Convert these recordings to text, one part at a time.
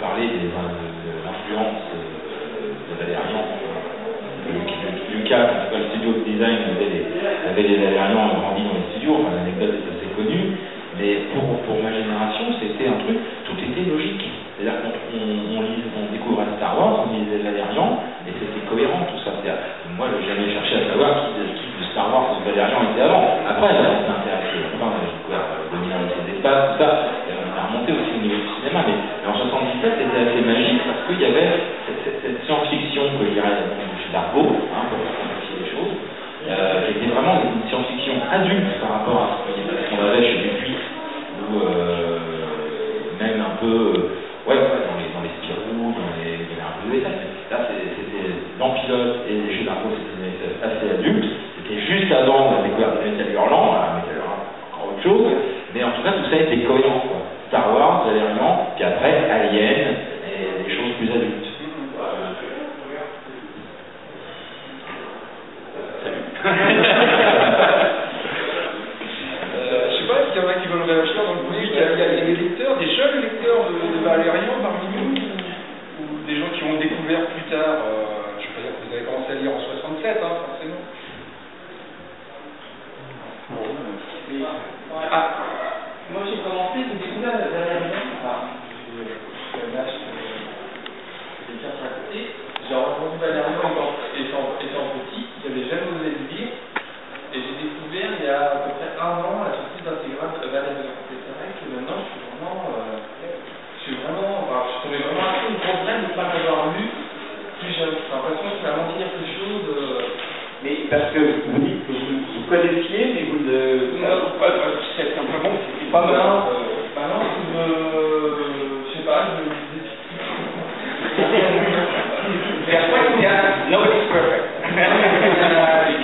parler de l'influence de Valérian. Lucas, en tout cas le studio de design, avait les Valérians grandis dans les studios, enfin l'anecdote est assez connue, mais pour ma génération, c'était un truc, tout était logique. C'est-à-dire qu'on découvrait Star Wars, on lisait Valérian, et c'était cohérent tout ça. Moi, j'ai jamais cherché à savoir qui de Star Wars ou Valérian était avant. Après, on s'est intéressé. Après, on a découvert Domination des espaces, tout ça. Et on a remonté aussi au niveau du cinéma. Mais en 77, c'était assez magique parce qu'il y avait cette science-fiction que je dirais chez Dargaud, pour simplifier les choses, qui était vraiment une science-fiction adulte par rapport à ce qu'on avait chez Dupuis, ou même un peu, dans les Spirou, il y avait un peu de SF. Là, c'était dans Pilote et chez Dargaud, c'était assez adulte. C'était juste avant la découverte de Métal Hurlant, Métal Hurlant, encore autre chose. Mais en tout cas, tout ça était cohérent, quoi. Star Wars, Valérian, puis après, Alien, et des choses plus adultes. Je sais pas s'il y en a qui veulent réagir dans le public. Il y a des lecteurs, des jeunes lecteurs de Valérian parmi nous, ou des gens qui ont découvert plus tard. Je sais pas dire que vous avez commencé à lire en 67, forcément. Moi j'ai commencé, j'ai découvert Valérian, j'ai rencontré Valérian étant petit, j'avais jamais osé le lire, et j'ai découvert il y a à peu près 1 an la sortie d'intégrale de Valérian. C'est vrai que maintenant je suis tombé vraiment assez une regrette de ne pas l'avoir lu plus jeune. J'ai l'impression qu'il m'a manqué quelque chose. Mais parce que vous dites que vous connaissiez, mais vous ne... C'est simplement que c'était pas mal. Non, je sais pas, No, it's perfect. Je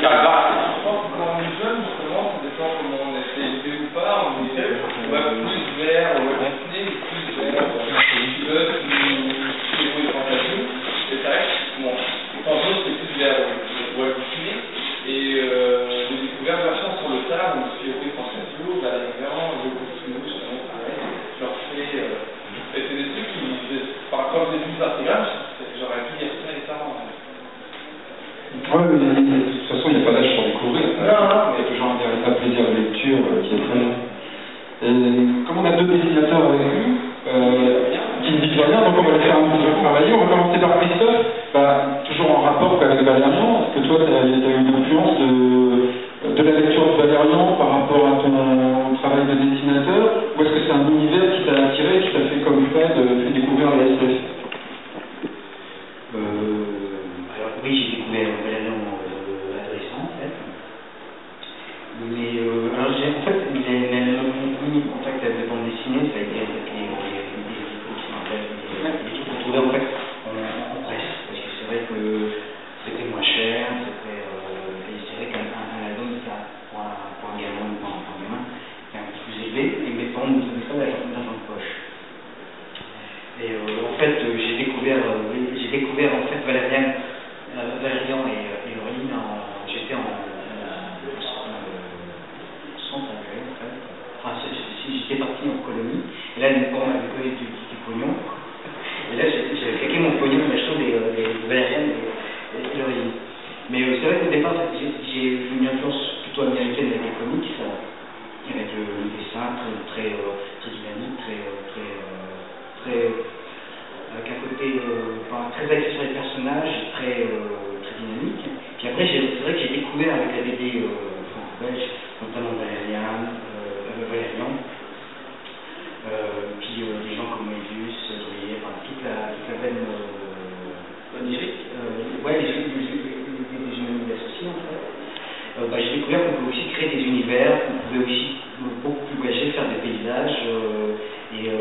pense que quand on est jeune, justement, ça dépend comment on est élevé ou pas, on est plus vers Disney, plus vers Pilote, plus les fantasmes. C'est vrai que, tantôt c'était plus vers Walt Disney, et j'ai découvert vachement sur le tard, où je suis au Fantasio, Valérian, le Cosmos, je leur fais. Et c'est des trucs qui, quand j'ai vu l'intégrale, j'aurais pu lire ça récemment. Ouais, mais de toute façon, il n'y a pas d'âge pour découvrir. Il y a toujours un plaisir de lecture qui est très long. Comme on a 2 dessinateurs avec nous, qui ne disent rien, donc on va les faire un petit peu travailler. On va commencer par Christophe. Toujours en rapport avec Valérian, est-ce que toi, tu as eu une influence de la lecture de Valérian par rapport à ton travail de dessinateur, ou est-ce que c'est un univers qui t'a attiré, qui t'a fait comme fait découvrir la SF? Oui, j'ai découvert Valérian adolescent, en fait. Mais alors, en fait, mon premier contact avec la bande dessinée, ça a été avec les trucs qu'on trouvait en fait en presse. Parce que c'est vrai que c'était moins cher, c'est vrai qu'un album, pour un gamin ou pour un gamin, c'est un peu plus élevé, et mes parents nous donnaient ça d'argent de poche. Et en fait, j'ai découvert en fait Valérian et Laureline, j'étais en centre anglais en fait. Enfin, j'étais parti en colonie, et là mes parents m'avaient donné du pognon, et là j'avais claqué mon pognon en achetant des Valérian et Laureline. Mais c'est vrai qu'au départ, j'ai eu une influence plutôt américaine avec les comics, avec le dessin très dynamique, avec un côté très axé sur les personnages, très dynamique. Puis après, c'est vrai que j'ai découvert avec la BD franco-belge, notamment Valérian, puis des gens comme Moebius, Druyer, toute la veine onirique. Les jeux associés en fait. J'ai découvert qu'on pouvait aussi créer des univers, qu'on pouvait aussi beaucoup plus voyager, faire des paysages, et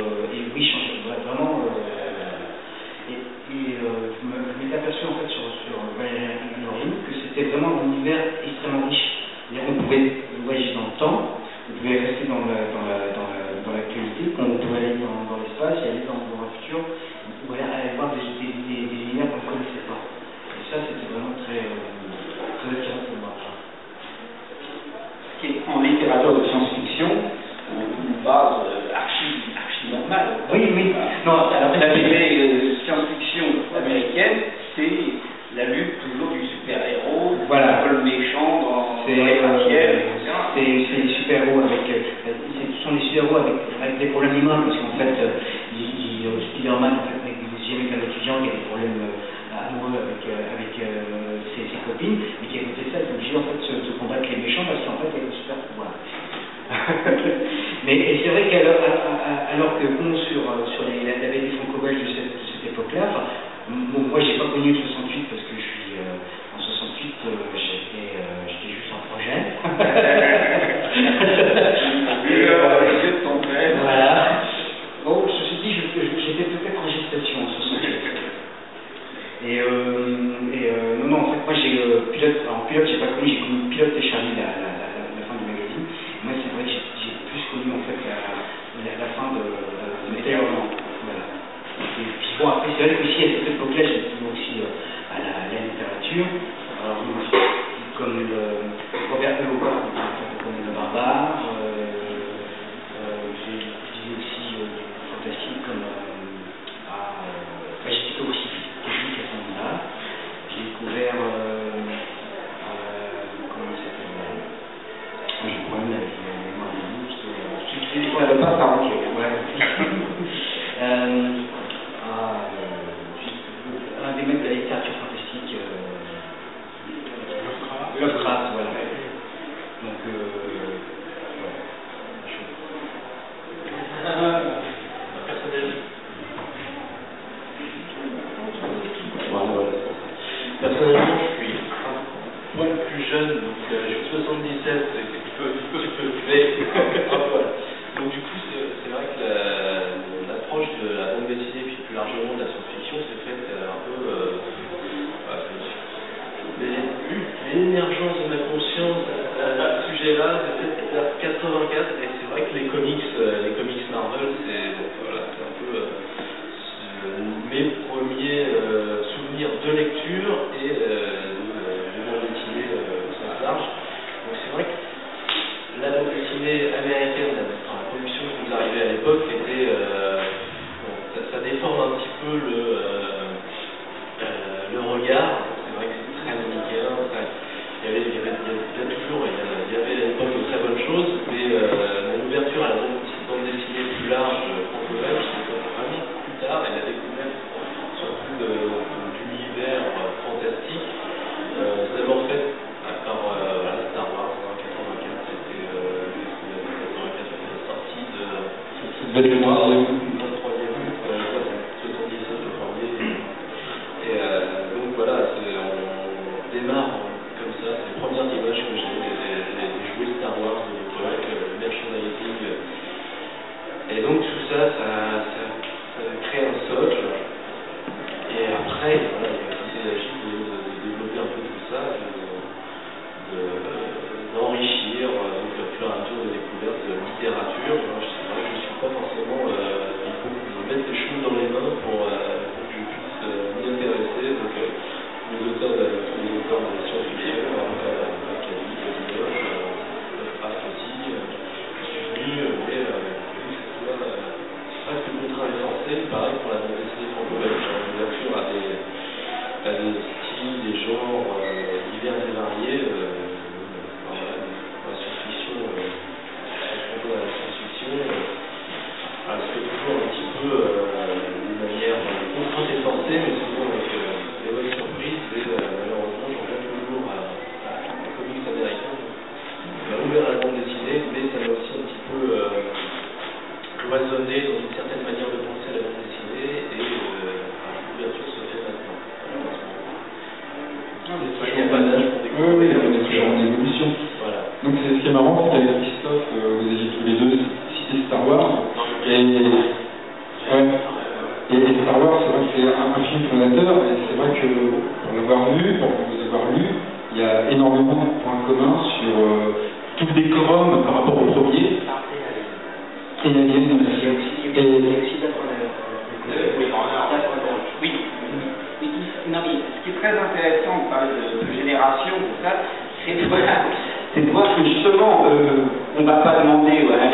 oui, changer vraiment. Je m'étais aperçu en fait sur BD science-fiction américaine, c'est la lutte toujours du super-héros, voilà, le méchant dans les matières, etc. C'est les super-héros ce sont les super-héros avec des problèmes humains, parce qu'en fait, Spider-Man, en fait, avec un étudiant qui a des problèmes amoureux avec ses copines, mais qui à côté de ça, est obligé en fait de combattre les méchants parce qu'en fait, il y a des super-pouvoirs. Mais c'est vrai qu'alors que bon, sur la BD franco-belge de cette époque-là, bon, moi j'ai pas connu le 68 parce que je suis en 68, j'étais juste en projet. Voilà. Bon, ceci dit, j'étais peut-être en gestation en 68. Non, en fait, moi j'ai pilote, j'ai pas connu, j'ai connu Pilote et Charlie la fin du magazine. Moi, c'est vrai que j'ai plus connu en fait la fin de Métal Hurlant. Voilà. Et puis bon, après, c'est vrai qu'aussi à cette époque-là, j'ai découvert aussi à la littérature. Alors, comme Robert Howard, comme Le Barbare. J'ai utilisé aussi du fantastique comme j'ai découvert aussi Technique à ce moment-là. J'ai découvert comment il s'appelle j'ai un problème avec les mémoires de nous, j'ai découvert Le Barbare, ok, ouais. Un des mecs de la littérature fantastique, Lovecraft, voilà. Donc, personnellement, je suis un poil plus jeune, donc je suis 77, c'est un peu occupé. Donc du coup, c'est vrai que l'approche de la bande dessinée, puis plus largement de la science-fiction, s'est faite un peu... l'émergence de ma conscience à ce sujet-là, c'est peut-être vers 84, et c'est vrai que les comics Marvel, c'est un peu mes premiers souvenirs de lecture et de bande dessinée au sens large. Donc c'est vrai que la bande dessinée américaine, la production qui nous arrivait à l'époque, était ça déforme un petit peu le regard. C'est vrai que c'est très américain. Il y avait à l'époque de très bonnes choses, mais mon ouverture à la bande dessinée plus large franco-belge, c'était vraiment plus tard, et la découverte surtout de l'univers fantastique. C'est d'abord fait par Star Wars en 84, c'était la sortie de 23e août, 77 le premier. Et donc voilà, on démarre comme ça, c'est les premières images que j'ai des jouets Star Wars de l'époque, merchandising. Et donc tout ça crée un socle. Et après, voilà, il s'agit de développer un peu tout ça, d'enrichir donc au fur et à mesure des découvertes de littérature. C'est vrai que je ne suis pas forcément, il faut me mettre des choses dans les mains pour que je puisse m'y intéresser. Donc les auteurs de science-fiction, Macavie, Cosmos, Lovecraft aussi, je suis venu, mais il faut que ce soit presque contraint et forcé. Pareil pour la bande dessinée franco-belge, l'ouverture à des styles, des genres divers et variés. La science-fiction, la science-fiction, c'est toujours un petit peu d'une manière contrainte et forcée, mais souvent avec des bonnes surprises. Et malheureusement, j'en viens toujours à la comics américaine. Ça m'a ouvert à la bande dessinée, mais ça m'a aussi un petit peu cloisonné dans une certaine manière de penser à la bande dessinée, et l'ouverture se fait maintenant. Il n'y a pas d'âge pour découvrir. Oui, on est toujours en évolution. Voilà. Donc ce qui est marrant, c'est qu'avec Christophe, vous aviez tous les deux cité Star Wars. Et Star Wars, c'est vrai que c'est un film fondateur, et c'est vrai que pour l'avoir vu, pour vous avoir lu, il y a énormément de points communs sur tout le décorum par rapport au premier. Et il y a aussi Oui. Non, mais ce qui est très intéressant, on parle de génération, tout ça, c'est de voir que justement, on ne va pas demander à un